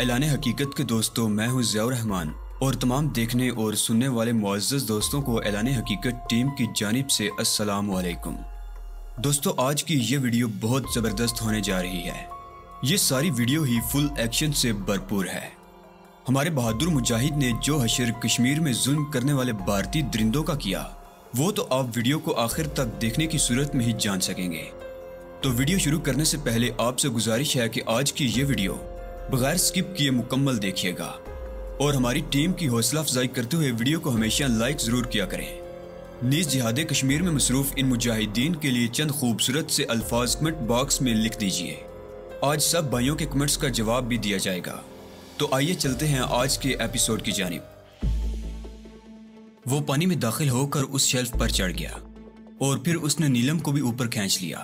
ऐलान हकीकत के दोस्तों, मैं हूं ज़ियाउर रहमान और तमाम देखने और सुनने वाले मुअज़्ज़ज़ दोस्तों को ऐलान हकीकत टीम की जानिब से अस्सलाम वालेकुम। दोस्तों, आज की ये वीडियो बहुत ज़बरदस्त होने जा रही है। ये सारी वीडियो ही फुल एक्शन से भरपूर है। हमारे बहादुर मुजाहिद ने जो हशर कश्मीर में जुल्म करने वाले भारतीय दरिंदों का किया, वो तो आप वीडियो को आखिर तक देखने की सूरत में ही जान सकेंगे। तो वीडियो शुरू करने से पहले आपसे गुजारिश है कि आज की ये वीडियो बगैर स्किप किए मुकम्मल देखिएगा और हमारी टीम की हौसला अफजाई करते हुए वीडियो को हमेशा लाइक ज़रूर किया करें। नीज़ जिहाद कश्मीर में मसरूफ़ इन मुजाहिदीन के लिए चंद खूबसूरत से अल्फाज कमेंट बॉक्स में लिख दीजिए। आज सब भाइयों के कमेंट्स का जवाब भी दिया जाएगा। तो आइए चलते हैं आज के एपिसोड की जानिब। वो पानी में दाखिल होकर उस शेल्फ पर चढ़ गया और फिर उसने नीलम को भी ऊपर खींच लिया।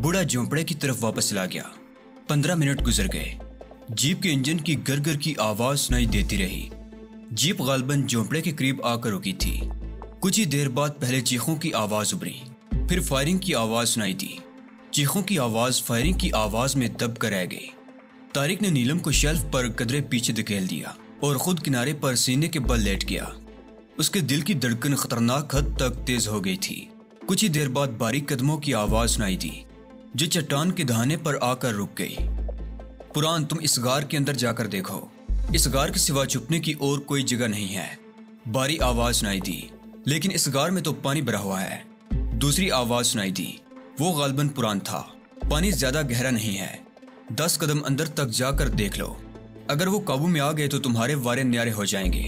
बूढ़ा झोंपड़े की तरफ वापस चला गया। 15 मिनट गुजर गए। जीप के इंजन की गर-गर की आवाज सुनाई देती रही। जीप गालबन झोंपड़े के करीब आकर रुकी थी। कुछ ही देर बाद पहले चीखों की आवाज उभरी, फिर फायरिंग की आवाज सुनाई दी। चीखों की आवाज फायरिंग की आवाज में दब कर रह गई। तारिक ने नीलम को शेल्फ पर कदरे पीछे धकेल दिया और खुद किनारे पर सीने के बल लेट गया। उसके दिल की धड़कन खतरनाक हद तक तेज हो गई थी। कुछ ही देर बाद बारीक कदमों की आवाज सुनाई दी जो चट्टान के दहाने पर आकर रुक गई। पुरान, तुम इस गार के अंदर जाकर देखो। इस गार के सिवा छुपने की और कोई जगह नहीं है। बारी आवाज सुनाई दी, लेकिन इस गार में तो पानी भरा हुआ है। दूसरी आवाज सुनाई दी, वो गालबन पुरान था। पानी ज्यादा गहरा नहीं है। 10 कदम अंदर तक जाकर देख लो। अगर वो काबू में आ गए तो तुम्हारे वारे न्यारे हो जाएंगे।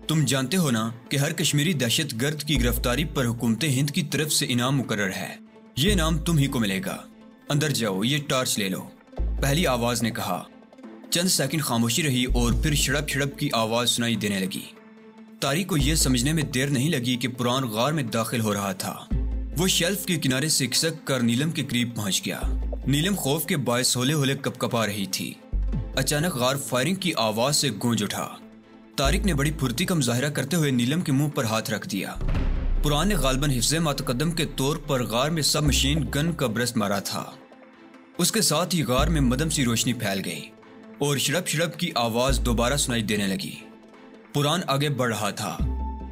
तुम जानते हो ना कि हर कश्मीरी दहशतगर्द की गिरफ्तारी पर हुकूमत हिंद की तरफ से इनाम मुकर्रर है। ये इनाम तुम ही को मिलेगा। अंदर जाओ, ये टॉर्च ले लो, पहली आवाज ने कहा। चंद सेकंड खामोशी रही और फिर शड़प शड़प की आवाज सुनाई देने लगी। तारिक को यह समझने में देर नहीं लगी कि पुरान गार में दाखिल हो रहा था। वो शेल्फ के किनारे से खिसक कर नीलम के करीब पहुंच गया। नीलम खौफ के बायस होले होले कपकपा रही थी। अचानक गार फायरिंग की आवाज से गूंज उठा। तारिक ने बड़ी फुर्ती का मुजाहिरा करते हुए नीलम के मुंह पर हाथ रख दिया। पुरान ने गालबन हिफ्ज़े मुतक़द्दम के तौर पर गार में सब मशीन गन का ब्रस्ट मारा था। उसके साथ ही गार में मदम सी रोशनी फैल गई और शड़प शड़प की आवाज दोबारा सुनाई देने लगी। पुरान आगे बढ़ रहा था।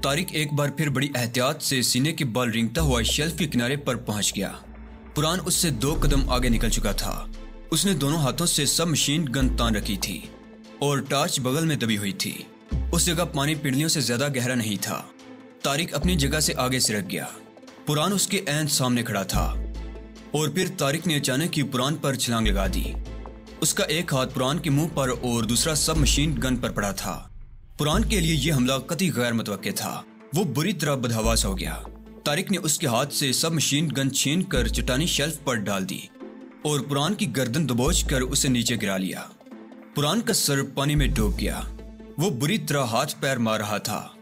तारिक एक बार फिर बड़ी एहतियात से सीने के बल रेंगता हुआ शेल्फ के किनारे पर पहुंच गया। पुरान उससे 2 कदम आगे निकल चुका था। उसने दोनों हाथों से सब मशीन गन तान रखी थी और टॉर्च बगल में दबी हुई थी। उस जगह पानी पिंडलियों से ज्यादा गहरा नहीं था। तारिक अपनी जगह से आगे सिरक गया। पुरान उसके ऐन सामने खड़ा था और फिर तारिक ने अचानक ही पुरान पर छलांग लगा दी। उसका एक हाथ पुरान के मुंह पर और दूसरा सब मशीन गन पर पड़ा था। पुरान के लिए यह हमला कतई गैर मुतवक्के था। वो बुरी तरह बदहवास हो गया। तारिक ने उसके हाथ से सब मशीन गन छीन कर चट्टानी शेल्फ पर डाल दी और पुरान की गर्दन दबोच कर उसे नीचे गिरा लिया। पुरान का सर पानी में डूब गया। वो बुरी तरह हाथ पैर मार रहा था,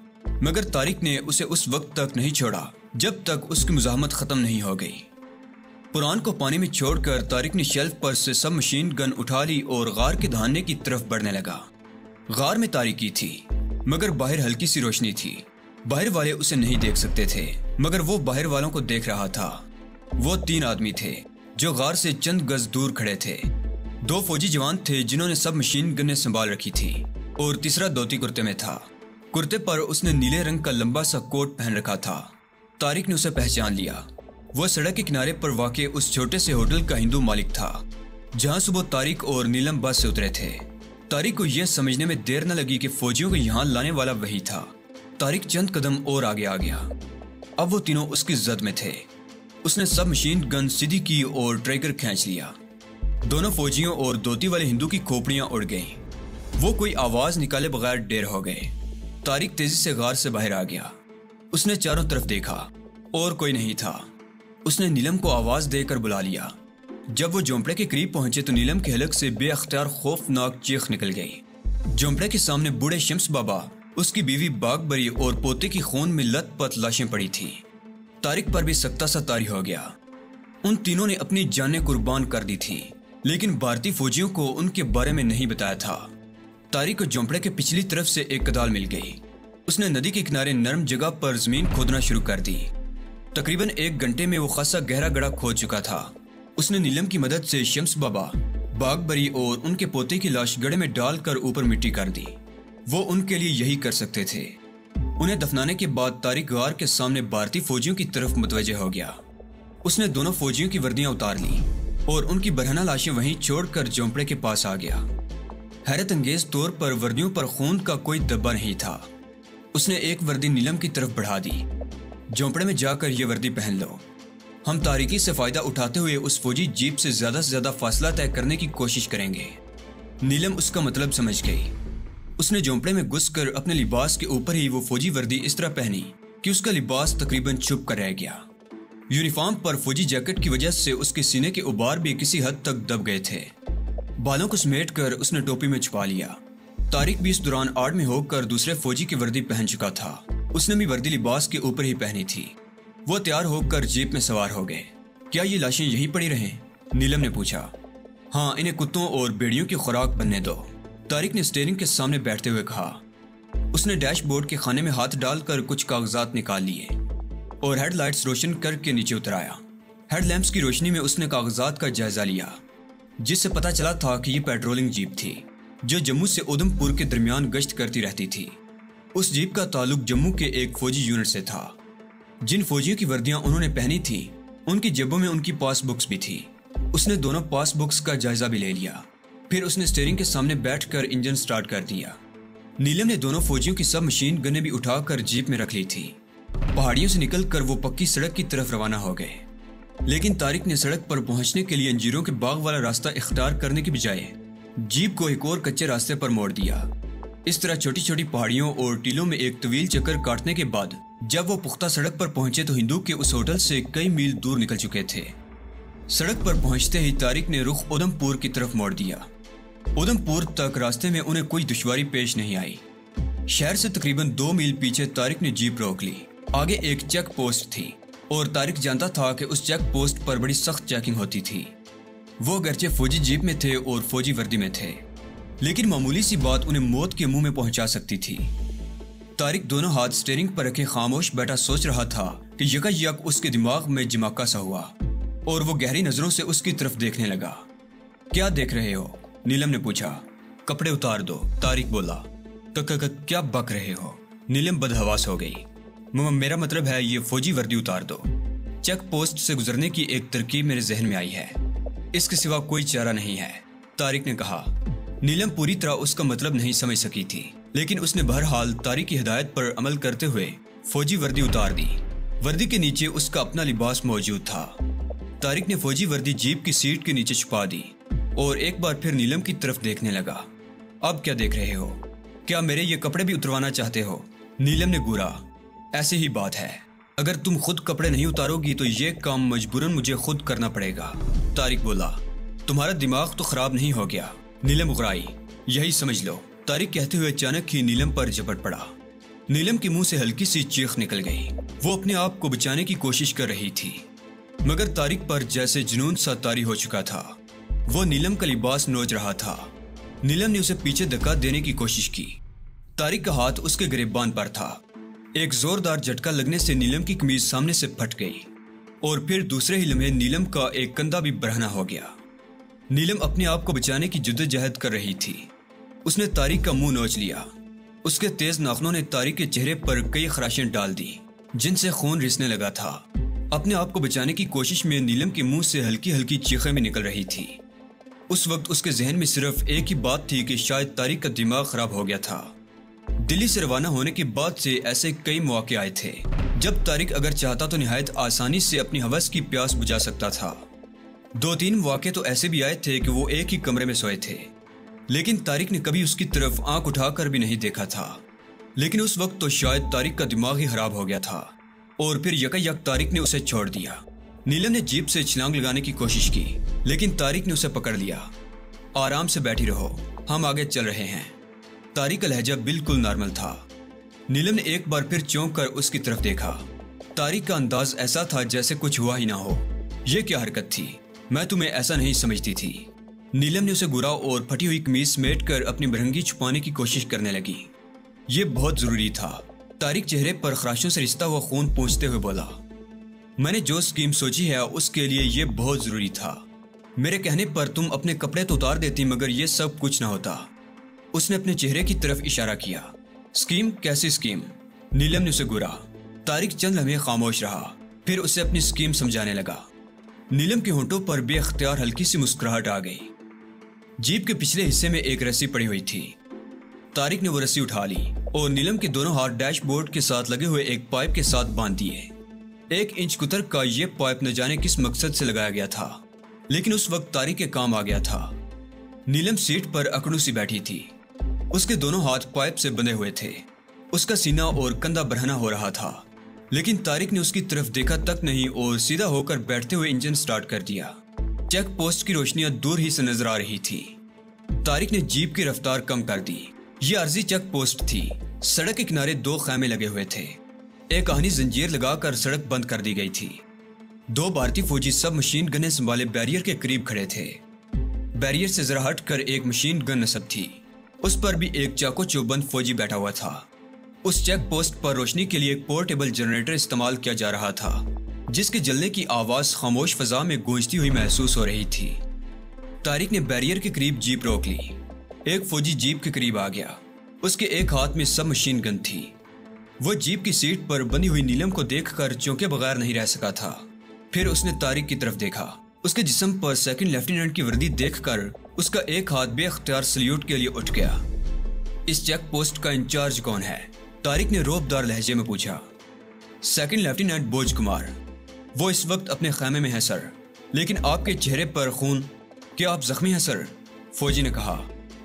मगर तारिक ने उसे उस वक्त तक नहीं छोड़ा जब तक उसकी मुज़ाहमत खत्म नहीं हो गई। पुरान को पानी में छोड़कर तारिक ने शेल्फ पर से सब मशीन गन उठा ली और गार के दहाने की तरफ बढ़ने लगा। गार में तारीकी थी, मगर बाहर हल्की सी रोशनी थी। बाहर वाले उसे नहीं देख सकते थे, मगर वो बाहर वालों को देख रहा था। वो 3 आदमी थे जो गार से चंद गज दूर खड़े थे। 2 फौजी जवान थे जिन्होंने सब मशीन गनें संभाल रखी थी और तीसरा धोती कुर्ते में था। कुर्ते पर उसने नीले रंग का लंबा सा कोट पहन रखा था। तारिक ने उसे पहचान लिया। वह सड़क के किनारे पर वाक़े उस छोटे से होटल का हिंदू मालिक था जहां सुबह तारिक और नीलम बस से उतरे थे। तारिक को यह समझने में देर न लगी कि फौजियों को यहां लाने वाला वही था। तारिक चंद कदम और आगे आ गया। अब वो तीनों उसकी जद में थे। उसने सब मशीन गन सीधी की और ट्रिगर खींच लिया। दोनों फौजियों और धोती वाले हिंदू की खोपड़ियां उड़ गईं। वो कोई आवाज निकाले बगैर ढेर हो गए। तारिक तेजी से गार से बाहर आ गया। उसने चारों तरफ देखा और कोई नहीं था। उसने नीलम को आवाज देकर बुला लिया। जब वो झोंपड़े के करीब पहुंचे तो नीलम के हलक से बेअख्तियार खौफनाक चीख निकल गई। झोंपड़े के सामने बूढ़े शम्स बाबा, उसकी बीवी बागबरी और पोते की खून में लथपथ लाशें पड़ी थी। तारिक पर भी सख्ता सा तारी हो गया। उन तीनों ने अपनी जानें कुर्बान कर दी थी, लेकिन भारतीय फौजियों को उनके बारे में नहीं बताया था। तारिक को झोंपड़े के पिछली तरफ से एक कदाल मिल गई। उसने नदी के किनारे नरम जगह पर जमीन खोदना शुरू कर दी। तकरीबन 1 घंटे में वो खासा गहरा गड्ढा खोद चुका था। उसने नीलम की मदद से शम्स बाबा बागबरी और उनके पोते की लाश गड्ढे में डालकर ऊपर मिट्टी कर दी। वो उनके लिए यही कर सकते थे। उन्हें दफनाने के बाद तारिक गार के सामने भारतीय फौजियों की तरफ मुतवज्जे हो गया। उसने दोनों फौजियों की वर्दियां उतार ली और उनकी बरहना लाशें वहीं छोड़कर झोंपड़े के पास आ गया। हैरत अंगेज तौर पर वर्दियों पर खून का कोई धब्बा नहीं था। उसने एक वर्दी नीलम की तरफ बढ़ा दी। झोंपड़े में जाकर ये वर्दी पहन लो। हम तारीकी से फायदा उठाते हुए उस फौजी जीप से ज्यादा फासला तय करने की कोशिश करेंगे। नीलम उसका मतलब समझ गई। उसने झोंपड़े में घुसकर अपने लिबास के ऊपर ही वो फौजी वर्दी इस तरह पहनी कि उसका लिबास तकरीबन छुप कर रह गया। यूनिफॉर्म पर फौजी जैकेट की वजह से उसके सीने के उबार भी किसी हद तक दब गए थे। बालों को समेट कर उसने टोपी में छुपा लिया। तारिक भी इस दौरान आड़ में होकर दूसरे फौजी की वर्दी पहन चुका था। उसने भी वर्दी लिबास के ऊपर ही पहनी थी। वो तैयार होकर जीप में सवार हो गए। क्या ये लाशें यहीं पड़ी रहें? नीलम ने पूछा। हाँ, इन्हें कुत्तों और भेड़ियों की खुराक बनने दो, तारिक ने स्टीयरिंग के सामने बैठते हुए कहा। उसने डैशबोर्ड के खाने में हाथ डालकर कुछ कागजात निकाल लिए और हेडलाइट्स रोशन करके नीचे उतराया। हेडलैम्प्स की रोशनी में उसने कागजात का जायजा लिया, जिससे पता चला था कि यह पेट्रोलिंग जीप थी जो जम्मू से उधमपुर के दरमियान गश्त करती रहती थी। उस जीप का ताल्लुक जम्मू के एक फौजी यूनिट से था। जिन फौजियों की वर्दियां उन्होंने पहनी थी उनकी जेबों में उनकी पासबुक्स भी थी। उसने दोनों पासबुक्स का जायजा भी ले लिया। फिर उसने स्टीयरिंग के सामने बैठकर इंजन स्टार्ट कर दिया। नीलम ने दोनों फौजियों की सब मशीन गनें भी उठाकर जीप में रख ली थी। पहाड़ियों से निकलकर वो पक्की सड़क की तरफ रवाना हो गए। लेकिन तारिक ने सड़क पर पहुंचने के लिए अंजीरों के बाग वाला रास्ता इख्तियार करने की बजाय जीप को एक और कच्चे रास्ते पर मोड़ दिया। इस तरह छोटी छोटी पहाड़ियों और टीलों में एक तवील चक्कर काटने के बाद जब वो पुख्ता सड़क पर पहुंचे तो हिंदू के उस होटल से कई मील दूर निकल चुके थे। सड़क पर पहुंचते ही तारिक ने रुख उधमपुर की तरफ मोड़ दिया। उधमपुर तक रास्ते में उन्हें कोई दुश्वारी पेश नहीं आई। शहर से तकरीबन 2 मील पीछे तारिक ने जीप रोक ली। आगे एक चेक पोस्ट थी और तारिक जानता था कि उस चेक पोस्ट पर बड़ी सख्त चेकिंग होती थी। वो अगरचे फौजी जीप में थे और फौजी वर्दी में थे, लेकिन मामूली सी बात उन्हें मौत के मुंह में पहुंचा सकती थी। तारिक दोनों हाथ स्टीयरिंग पर रखे खामोश बैठा सोच रहा था कि यकायक उसके दिमाग में झमाका सा हुआ और वो गहरी नजरों से उसकी तरफ देखने लगा। क्या देख रहे हो? नीलम ने पूछा। कपड़े उतार दो, तारिक बोला। क्या बक रहे हो? नीलम बदहवास हो गई। मेरा मतलब है ये फौजी वर्दी उतार दो। चेक पोस्ट से गुजरने की एक तरकीब मेरे जहन में आई है, इसके सिवा कोई चारा नहीं है, तारिक ने कहा। नीलम पूरी तरह उसका मतलब नहीं समझ सकी थी, लेकिन उसने बहरहाल तारिक की हिदायत पर अमल करते हुए फौजी वर्दी उतार दी। वर्दी के नीचे उसका अपना लिबास मौजूद था। तारिक ने फौजी वर्दी जीप की सीट के नीचे छुपा दी और एक बार फिर नीलम की तरफ देखने लगा। अब क्या देख रहे हो? क्या मेरे ये कपड़े भी उतरवाना चाहते हो? नीलम ने घूरा। ऐसी ही बात है, अगर तुम खुद कपड़े नहीं उतारोगी तो ये काम मजबूरन मुझे खुद करना पड़ेगा, तारिक बोला। तुम्हारा दिमाग तो खराब नहीं हो गया? नीलम मुकराई। यही समझ लो, तारिक कहते हुए अचानक ही नीलम पर झपट पड़ा। नीलम के मुंह से हल्की सी चीख निकल गई। वो अपने आप को बचाने की कोशिश कर रही थी, मगर तारिक पर जैसे जुनून सा तारी हो चुका था। वो नीलम का लिबास नोच रहा था। नीलम ने उसे पीछे धक्का देने की कोशिश की। तारिक का हाथ उसके गिरेबान पर था। एक जोरदार झटका लगने से नीलम की कमीज सामने से फट गई और फिर दूसरे ही लम्हे नीलम का एक कंधा भी बरहना हो गया। नीलम अपने आप को बचाने की जद्दोजहद कर रही थी। उसने तारिक का मुंह नोच लिया। उसके तेज नाखूनों ने तारिक के चेहरे पर कई खराशें डाल दी, जिनसे खून रिसने लगा था। अपने आप को बचाने की कोशिश में नीलम के मुंह से हल्की हल्की चीखें भी निकल रही थी। उस वक्त उसके जहन में सिर्फ एक ही बात थी कि शायद तारिक का दिमाग खराब हो गया था। दिल्ली से रवाना होने के बाद से ऐसे कई मौके आए थे जब तारिक अगर चाहता तो निहायत आसानी से अपनी हवस की प्यास बुझा सकता था। 2-3 मौके तो ऐसे भी आए थे कि वो एक ही कमरे में सोए थे, लेकिन तारिक ने कभी उसकी तरफ आंख उठाकर भी नहीं देखा था। लेकिन उस वक्त तो शायद तारिक का दिमाग ही खराब हो गया था और फिर यकायक तारिक ने उसे छोड़ दिया। नीलम ने जीप से छलांग लगाने की कोशिश की, लेकिन तारिक ने उसे पकड़ लिया। आराम से बैठी रहो, हम आगे चल रहे हैं। तारिक का लहजा बिल्कुल नॉर्मल था। नीलम ने एक बार फिर चौंक कर उसकी तरफ देखा। तारिक का अंदाज ऐसा था जैसे कुछ हुआ ही ना हो। यह क्या हरकत थी? मैं तुम्हें ऐसा नहीं समझती थी। नीलम ने उसे घूरा और फटी हुई कमीज समेट कर अपनी बरहंगी छुपाने की कोशिश करने लगी। यह बहुत जरूरी था। तारिक चेहरे पर खराशों से रिश्ता हुआ खून पोंछते हुए बोला। मैंने जो स्कीम सोची है उसके लिए यह बहुत जरूरी था। मेरे कहने पर तुम अपने कपड़े तो उतार देती मगर यह सब कुछ ना होता। उसने अपने चेहरे की तरफ इशारा किया। स्कीम? कैसी स्कीम? नीलम ने उसे घूरा। तारिक चंद लम्हे खामोश रहा, फिर उसे अपनी स्कीम समझाने लगा। नीलम के होंठों पर बेख्तियार हल्की सी मुस्कुराहट आ गई। जीप के पिछले हिस्से में एक रस्सी पड़ी हुई थी। तारिक ने वो रस्सी उठा ली और नीलम के दोनों हाथ डैशबोर्ड के साथ लगे हुए एक पाइप के साथ बांध दिए। 1 इंच कुतर का ये पाइप न जाने किस मकसद से लगाया गया था, लेकिन उस वक्त तारिक के काम आ गया था। नीलम सीट पर अकड़ू सी बैठी थी। उसके दोनों हाथ पाइप से बंधे हुए थे। उसका सीना और कंधा बरहना हो रहा था, लेकिन तारिक ने उसकी तरफ देखा तक नहीं और सीधा होकर बैठते हुए इंजन स्टार्ट कर दिया। चेक पोस्ट की रोशनियां दूर ही से नजर आ रही थी। तारिक ने जीप की रफ्तार कम कर दी। ये आर्जी चेक पोस्ट थी। सड़क के किनारे 2 खैमे लगे हुए थे। एक आहनी जंजीर लगाकर सड़क बंद कर दी गई थी। 2 भारतीय फौजी सब मशीन गनें संभाले बैरियर के करीब खड़े थे। बैरियर से जरा हटकर एक मशीन गन नस्ब थी। उस पर भी एक चाको चौबंद फौजी बैठा हुआ था। उस चेक पोस्ट पर रोशनी के लिए एक पोर्टेबल जनरेटर इस्तेमाल किया जा रहा था, जिसके जलने की आवाज खामोश फजा में गूंजती हुई महसूस हो रही थी। तारिक ने बैरियर के करीब जीप रोक ली। एक फौजी जीप के करीब आ गया। उसके एक हाथ में सब मशीन गन थी। वो जीप की सीट पर बंधी हुई नीलम को देखकर चौंके बगैर नहीं रह सका था। फिर उसने तारिक की तरफ देखा। उसके जिस्म पर सेकंड लेफ्टिनेंट की वर्दी देखकर उसका एक हाथ बेख्तियार सल्यूट के लिए उठ गया। इस चेक पोस्ट का इंचार्ज कौन है? तारिक ने रौबदार लहजे में पूछा। सेकंड लेफ्टिनेंट बोज कुमार। वो इस वक्त अपने खैमे में है सर, लेकिन आपके चेहरे पर खून। क्या आप जख्मी हैं सर? फौजी ने कहा।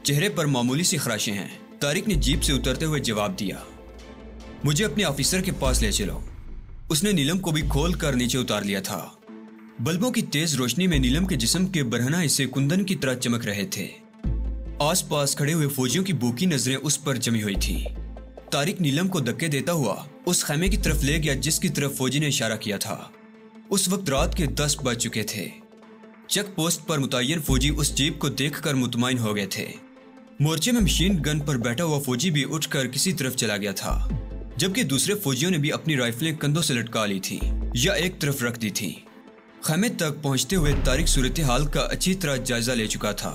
चेहरे पर मामूली सी खराशें हैं। तारिक ने जीप से उतरते हुए जवाब दिया। मुझे अपने ऑफिसर के पास ले चलो। उसने नीलम को भी खोल कर नीचे उतार लिया था। बल्बों की तेज रोशनी में नीलम के जिस्म के बरहना हिस्से कुंदन की तरह चमक रहे थे। आसपास खड़े हुए फौजियों की भूखी नजरें उस पर जमी हुई थी। तारिक नीलम को धक्के देता हुआ उस खैमे की तरफ ले गया जिसकी तरफ फौजी ने इशारा किया था। उस वक्त रात के 10 बज चुके थे। चेक पोस्ट पर मुतय्यन फौजी उस जीप को देखकर मुतमईन हो गए थे। मोर्चे में मशीन गन पर बैठा हुआ फौजी भी उठकर किसी तरफ चला गया था, जबकि दूसरे फौजियों ने भी अपनी राइफलें कंधों से लटका ली थी या एक तरफ रख दी थी। खैमे तक पहुंचते हुए तारिक सूरत हाल का अच्छी तरह जायजा ले चुका था।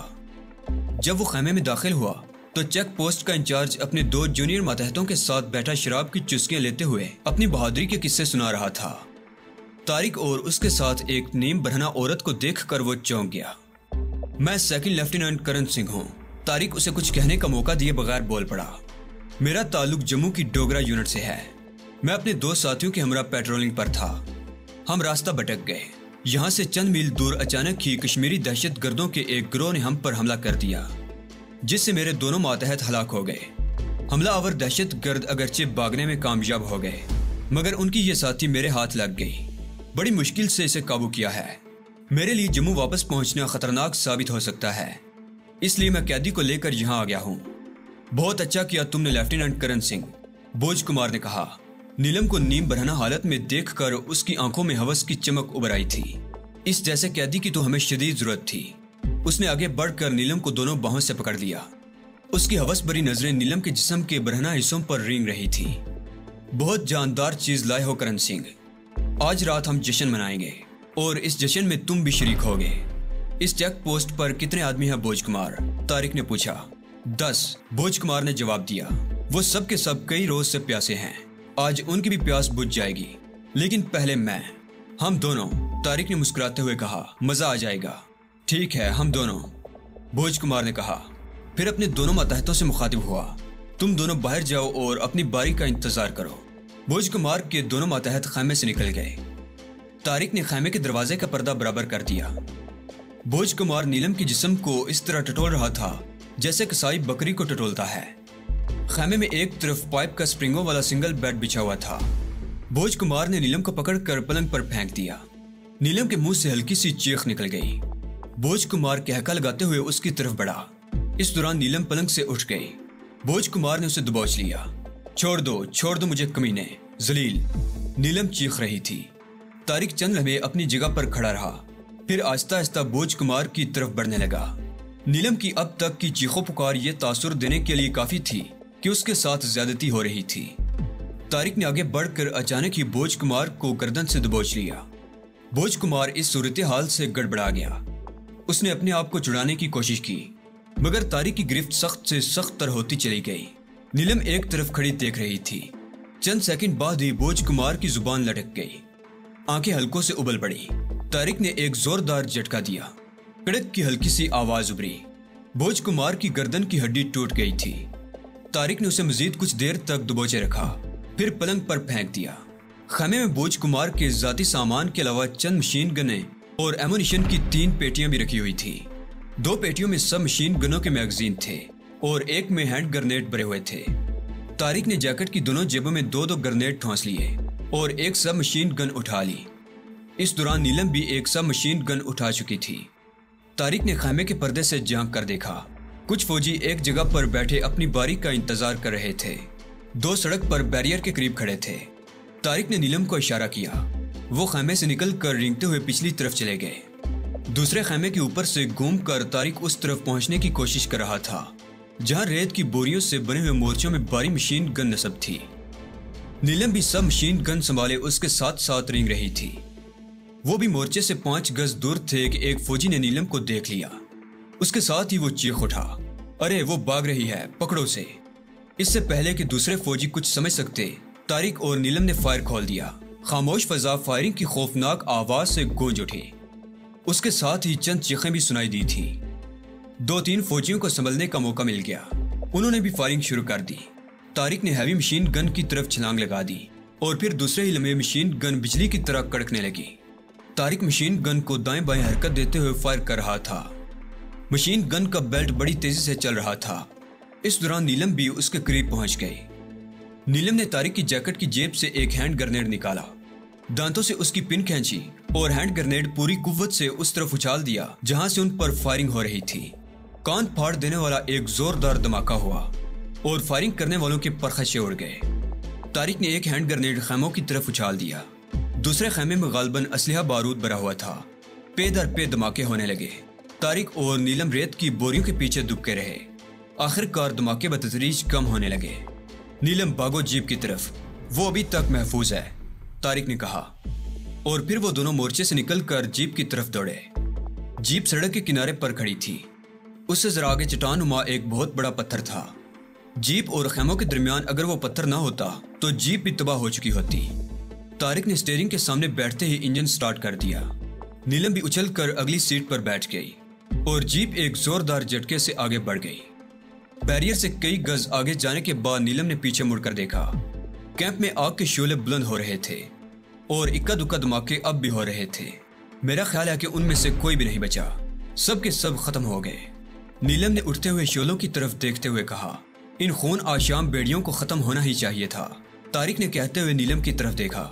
जब वो खैमे में दाखिल हुआ तो चेक पोस्ट का इंचार्ज अपने 2 जूनियर मातहतों के साथ बैठा शराब की चुस्कियां लेते हुए अपनी बहादुरी के किस्से सुना रहा था। तारिक और उसके साथ एक नीम बरहना औरत को देखकर वो चौंक गया। मैं सेकंड लेफ्टिनेंट करण सिंह हूँ। तारिक उसे कुछ कहने का मौका दिए बगैर बोल पड़ा। मेरा ताल्लुक जम्मू की डोगरा यूनिट से है। मैं अपने 2 साथियों के हमरा पेट्रोलिंग पर था। हम रास्ता भटक गए। यहाँ से चंद मील दूर अचानक ही कश्मीरी दहशतगर्दों के एक गिरोह ने हम पर हमला कर दिया, जिससे मेरे दोनों मातहत हलाक हो गए। हमलावर दहशतगर्द अगरचे भागने में कामयाब हो गए, मगर उनकी ये साथी मेरे हाथ लग गई। बड़ी मुश्किल से इसे काबू किया है। मेरे लिए जम्मू वापस पहुंचना खतरनाक साबित हो सकता है, इसलिए मैं कैदी को लेकर यहाँ आ गया हूँ। बहुत अच्छा किया तुमने लेफ्टिनेंट करण सिंह, बोज कुमार ने कहा। नीलम को नीम बरहना हालत में देखकर उसकी आंखों में हवस की चमक उभर आई थी। इस जैसे कैदी की तो हमें शदीद जरूरत थी। उसने आगे बढ़कर नीलम को दोनों बाहों से पकड़ लिया। उसकी हवस भरी नजरें नीलम के जिस्म के बरहना हिस्सों पर रेंग रही थी। बहुत जानदार चीज लाए हो करण सिंह। आज रात हम जश्न मनाएंगे और इस जश्न में तुम भी शरीक होगे। इस चेक पोस्ट पर कितने आदमी हैं बोज कुमार? तारिक ने पूछा। 10, बोज कुमार ने जवाब दिया। वो सब के सब कई रोज से प्यासे हैं। आज उनकी भी प्यास बुझ जाएगी, लेकिन पहले मैं। हम दोनों, तारिक ने मुस्कुराते हुए कहा। मजा आ जाएगा। ठीक है, हम दोनों, बोज कुमार ने कहा। फिर अपने दोनों मातहतों से मुखातिब हुआ। तुम दोनों बाहर जाओ और अपनी बारी का इंतजार करो। बोज कुमार के दोनों मातहत खैमे से निकल गए। तारिक ने खैमे के दरवाजे का पर्दा बराबर कर दिया। बोज कुमार नीलम के जिस्म को इस तरह टटोल रहा था जैसे कसाई बकरी को टटोलता है। खैमे में एक तरफ पाइप का स्प्रिंगों वाला सिंगल बेड बिछा हुआ था। बोज कुमार ने नीलम को पकड़कर पलंग पर फेंक दिया। नीलम के मुंह से हल्की सी चीख निकल गई। बोज कुमार कहका लगाते हुए उसकी तरफ बढ़ा। इस दौरान नीलम पलंग से उठ गई। बोज कुमार ने उसे दबोच लिया। छोड़ दो मुझे कमीने, जलील, नीलम चीख रही थी। तारिक चंद लम्हे अपनी जगह पर खड़ा रहा, फिर आहिस्ता आहिस्ता बोज कुमार की तरफ बढ़ने लगा। नीलम की अब तक की चीखों पुकार ये तासुर देने के लिए काफी थी कि उसके साथ ज्यादती हो रही थी। तारिक ने आगे बढ़कर अचानक ही बोज कुमार को गर्दन से दबोच लिया। बोज कुमार इस सूरत हाल से गड़बड़ा गया। उसने अपने आप को छुड़ाने की कोशिश की, मगर तारिक की गिरफ्त सख्त से सख्त तर होती चली गई। नीलम एक तरफ खड़ी देख रही थी। चंद सेकंड बाद ही बोझ कुमार की जुबान लटक गई, आंखें हल्कों से उबल पड़ी। तारिक ने एक जोरदार झटका दिया, कड़क की हल्की सी आवाज उभरी। बोझ कुमार की गर्दन की हड्डी टूट गई थी। तारिक ने उसे मजीद कुछ देर तक दबोचे रखा, फिर पलंग पर फेंक दिया। खैमे में बोझ कुमार के जाती सामान के अलावा चंद मशीन गनें और एमुनिशन की 3 पेटियां भी रखी हुई थी। 2 पेटियों में सब मशीन गनों के मैगजीन थे और एक में हैंड ग्रेनेड भरे हुए थे। तारिक ने जैकेट की दोनों जेबों में 2-2 ग्रेनेड ठोंस लिए और एक सब मशीन गन उठा ली। इस दौरान नीलम भी एक सब मशीन गन उठा चुकी थी। तारिक ने खैमे के पर्दे से झांक कर देखा। कुछ फौजी एक जगह पर बैठे अपनी बारी का इंतजार कर रहे थे। 2 सड़क पर बैरियर के करीब खड़े थे। तारिक ने नीलम को इशारा किया। वो खैमे से निकलकर रेंगते हुए पिछली तरफ चले गए। दूसरे खैमे के ऊपर से घूमकर तारिक उस तरफ पहुंचने की कोशिश कर रहा था जहां रेत की बोरियों से बने हुए मोर्चों में भारी मशीन गन नस्ब थी। नीलम भी सब मशीन गन संभाले उसके साथ साथ रेंग रही थी। वो भी मोर्चे से 5 गज दूर थे कि एक फौजी ने नीलम को देख लिया। उसके साथ ही वो चीख उठा, अरे वो भाग रही है, पकड़ो उसे। इससे पहले कि दूसरे फौजी कुछ समझ सकते, तारिक और नीलम ने फायर खोल दिया। खामोश फजा फायरिंग की खौफनाक आवाज से गूंज उठी। उसके साथ ही चंद चीखें भी सुनाई दी थी। 2-3 फौजियों को संभलने का मौका मिल गया। उन्होंने भी फायरिंग शुरू कर दी। तारिक ने हैवी मशीन गन की तरफ छलांग लगा दी और फिर दूसरे ही लम्हे मशीन गन बिजली की तरह कड़कने लगी। तारिक मशीन गन को दाएं बाएं हरकत देते हुए फायर कर रहा था। मशीन गन का बेल्ट बड़ी तेजी से चल रहा था। इस दौरान नीलम भी उसके करीब पहुंच गई। नीलम ने तारिक की जैकेट की जेब से एक हैंड ग्रेनेड निकाला, दांतों से उसकी पिन खींची और हैंड ग्रेनेड पूरी कुव्वत से उस तरफ उछाल दिया जहां से उन पर फायरिंग हो रही थी। कान फाड़ देने वाला एक जोरदार धमाका हुआ और फायरिंग करने वालों के परखचे उड़ गए। तारिक ने एक हैंड ग्रेनेड खैमों की तरफ उछाल दिया। दूसरे खैमे में गालबन असलिहा बारूद भरा हुआ था। पे दर पे धमाके होने लगे। तारिक और नीलम रेत की बोरियों के पीछे दुबके रहे। आखिरकार धमाके बतदरीज कम होने लगे। नीलम भागो जीप की तरफ, वो अभी तक महफूज है, तारिक ने कहा। और फिर वो दोनों मोर्चे से निकलकर जीप की तरफ दौड़े। जीप सड़क के किनारे पर खड़ी थी। उससे जरा आगे चट्टानुमा एक बहुत बड़ा पत्थर था। जीप और खैमों के दरमियान अगर वो पत्थर ना होता तो जीप भी तबाह हो चुकी होती। तारिक ने स्टीयरिंग के सामने बैठते ही इंजन स्टार्ट कर दिया। नीलम भी उछलकर अगली सीट पर बैठ गई और जीप एक जोरदार झटके से आगे बढ़ गई। बैरियर से कई गज आगे जाने के बाद नीलम ने पीछे मुड़कर देखा। कैंप में आग के शोले बुलंद हो रहे थे और इक्का दुक्का धमाके अब भी हो रहे थे। मेरा ख्याल है कि उनमें से कोई भी नहीं बचा, सब के सब खत्म हो गए। नीलम ने उठते हुए शोलों की तरफ देखते हुए कहा, इन खून आशाम बेड़ियों को खत्म होना ही चाहिए था। तारिक ने कहते हुए नीलम की तरफ देखा।